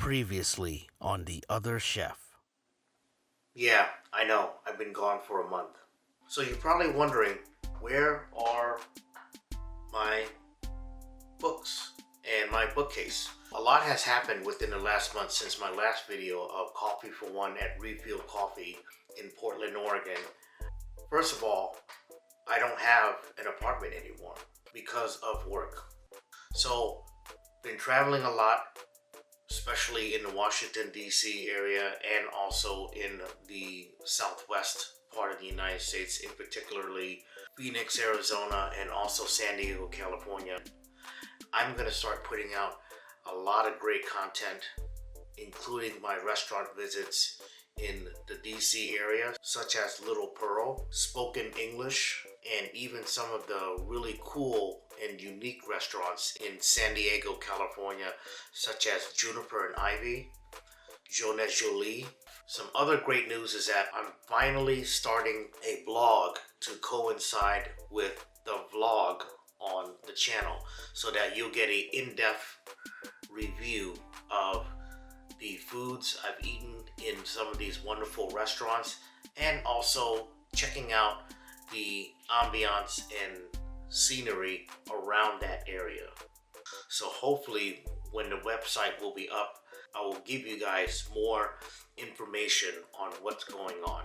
Previously on The Other Chef. Yeah, I know. I've been gone for a month. So you're probably wondering, where are my books and my bookcase? A lot has happened within the last month since my last video of Coffee for One at Refill Coffee in Portland, Oregon. First of all, I don't have an apartment anymore because of work. So, been traveling a lot, especially in the Washington, D.C. area and also in the southwest part of the United States, in particularly Phoenix, Arizona, and also San Diego, California. I'm going to start putting out a lot of great content, including my restaurant visits in the DC area, such as Little Pearl, Spoken English, and even some of the really cool and unique restaurants in San Diego, California, such as Juniper and Ivy, Jeunesse Jolie. Some other great news is that I'm finally starting a blog to coincide with the vlog on the channel, so that you'll get an in-depth review of the foods I've eaten in some of these wonderful restaurants, and also checking out the ambiance and scenery around that area. So hopefully when the website will be up, I will give you guys more information on what's going on.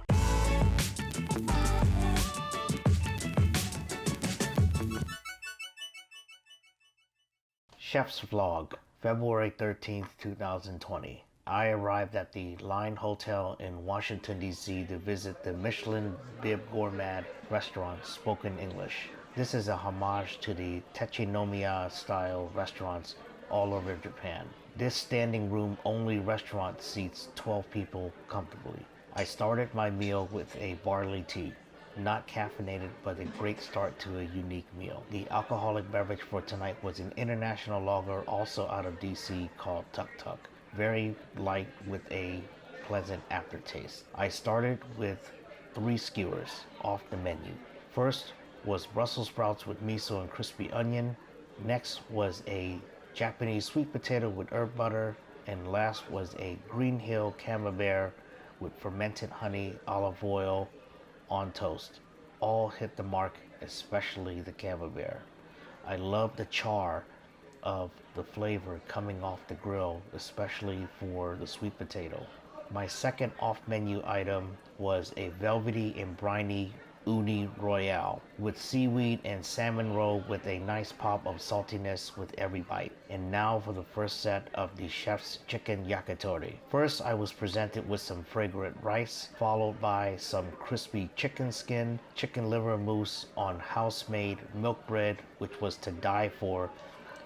Chef's Vlog, February 13th, 2020. I arrived at the Line Hotel in Washington, D.C. to visit the Michelin Bib Gourmet restaurant Spoken English. This is a homage to the Techinomiya style restaurants all over Japan. This standing room only restaurant seats 12 people comfortably. I started my meal with a barley tea. Not caffeinated, but a great start to a unique meal. The alcoholic beverage for tonight was an international lager, also out of DC, called Tuk Tuk. Very light with a pleasant aftertaste. I started with 3 skewers off the menu. First was Brussels sprouts with miso and crispy onion. Next was a Japanese sweet potato with herb butter. And last was a Green Hill camembert with fermented honey, olive oil, on toast. All hit the mark, especially the camembert. I love the char of the flavor coming off the grill, especially for the sweet potato. My second off-menu item was a velvety and briny uni royale with seaweed and salmon roll with a nice pop of saltiness with every bite. And now for the first set of the chef's chicken yakitori. First, I was presented with some fragrant rice, followed by some crispy chicken skin, chicken liver mousse on house-made milk bread, which was to die for,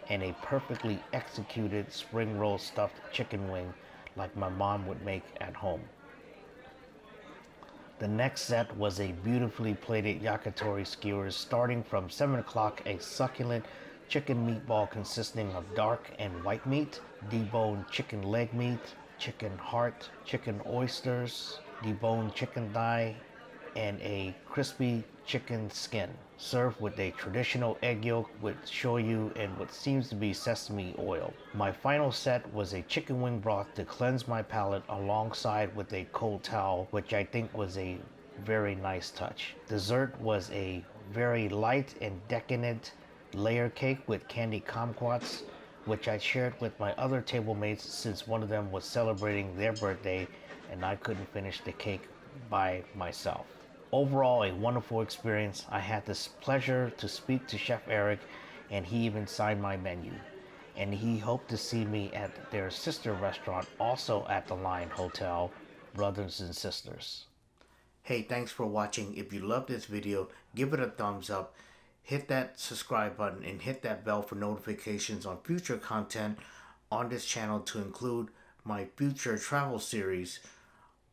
and a perfectly executed spring roll stuffed chicken wing like my mom would make at home. The next set was a beautifully plated yakitori skewers starting from 7 o'clock, a succulent chicken meatball consisting of dark and white meat, deboned chicken leg meat, chicken heart, chicken oysters, deboned chicken thigh, and a crispy chicken skin, served with a traditional egg yolk with shoyu and what seems to be sesame oil. My final set was a chicken wing broth to cleanse my palate, alongside with a cold towel, which I think was a very nice touch. Dessert was a very light and decadent layer cake with candied kumquats, which I shared with my other table mates since one of them was celebrating their birthday and I couldn't finish the cake by myself. Overall, a wonderful experience. I had this pleasure to speak to Chef Erik, and he even signed my menu. And he hoped to see me at their sister restaurant, also at the Line Hotel, Brothers and Sisters. Hey, thanks for watching. If you loved this video, give it a thumbs up, hit that subscribe button, and hit that bell for notifications on future content on this channel, to include my future travel series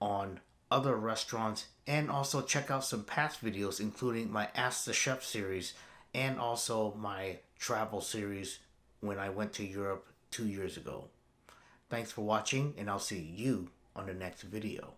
on other restaurants, and also check out some past videos, including my Ask the Chef series and also my travel series when I went to Europe 2 years ago. Thanks for watching, and I'll see you on the next video.